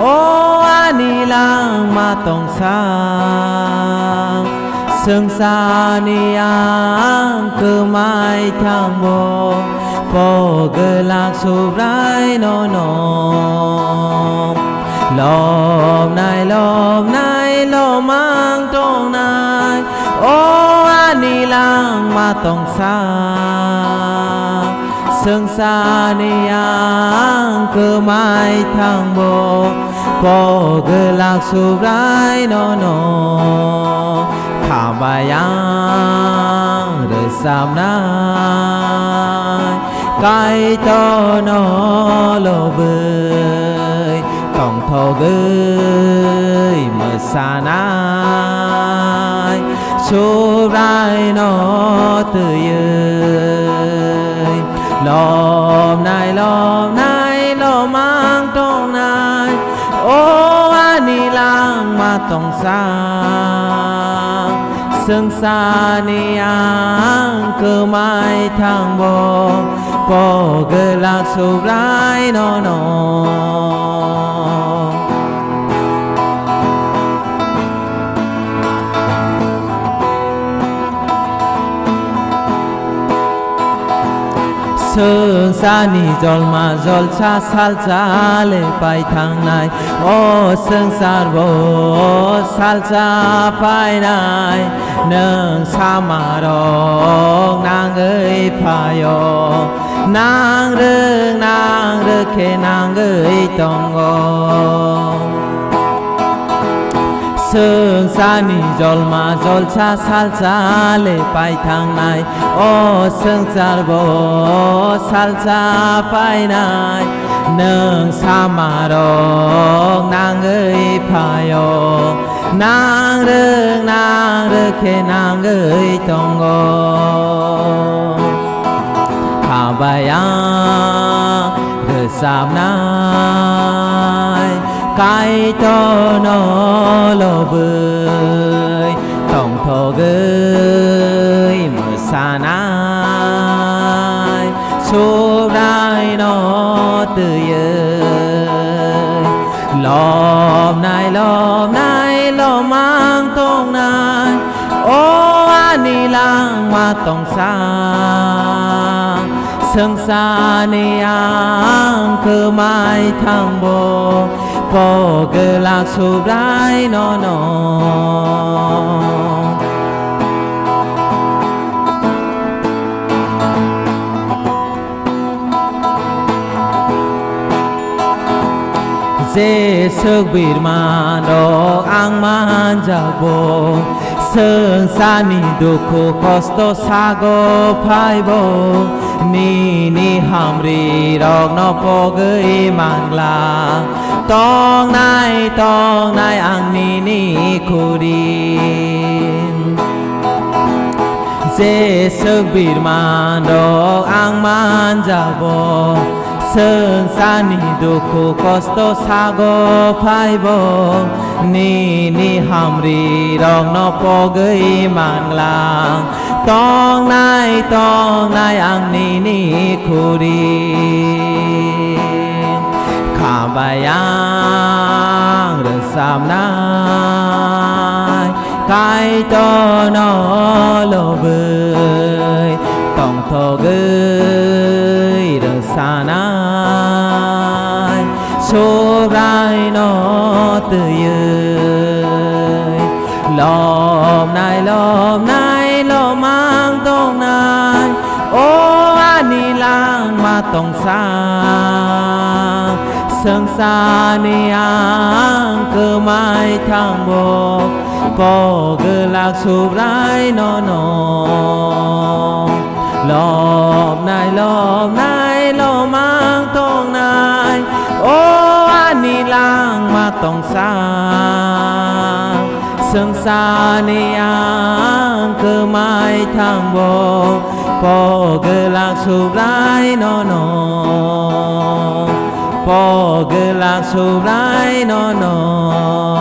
ô ani lang ma tong sang sương sa ni ang cơ mai thang bo po gơ lạc sụp rai no no lom nai lo mang tong nai ô ani lang ma tong sang sương sa ni ang cơ mai thang bo po gơ lạc sụp rai no no khám bayang đời sam nai cái to nó lo bơi còng thô gơi mờ xa nai số rai nó từ ơi lom nai lo mang trong nai ô ani lang ma tong sang sương sa ni ang cơ mai thang bo po gơ lạc sụp rai no no sương sa ni jol ma jol cha sal cha le pai thang nai ô sương sa bo sal cha pai nai nương sa ma rong nang ơi phayo nang rơ khe nang ơi tong go sương sa ni jol ma jol cha sal cha le pai thang nai ô sương sa bo sal cha pai nai nương sa ma rong nang ơi phayo nang rơ khe nang ơi tong go khả bayang rơ sam nai cái to nó lo bơi tổng thô gơi mờ xa nai số rai nó từ ơi lom nai lo mang tong nai ô ani lang ma tong sang sương sa ni ang cơ mai thang bo po gơ lạc sụp rai no no dê sức bir man do ang man jabo sương sa ni dukho kosto sago phaibo ni hamri rok no po gơi mang la tong nai ang ni khurin dê sức bir man do ang man jabo sương sa ni dukho kosto sago phaibo ni hamri rong no po gơi mang lang tong nai ang ni khurin khả bayang rơ sam nai cái to nó lo bơi tong thô gơi rơ sa nai số rai nó từ ơi lom nai lo mang tong nai ô ani lang ma tong sang sương sa ni ang cơ mai thang bo po gơ lạc sụp rai no no lom nai lo mang tong nai ô ani lang ma tong sang sương sa ni ang cơ mai thang bo po gơ lạc sụp rai no no po gơ lạc sụp rai no no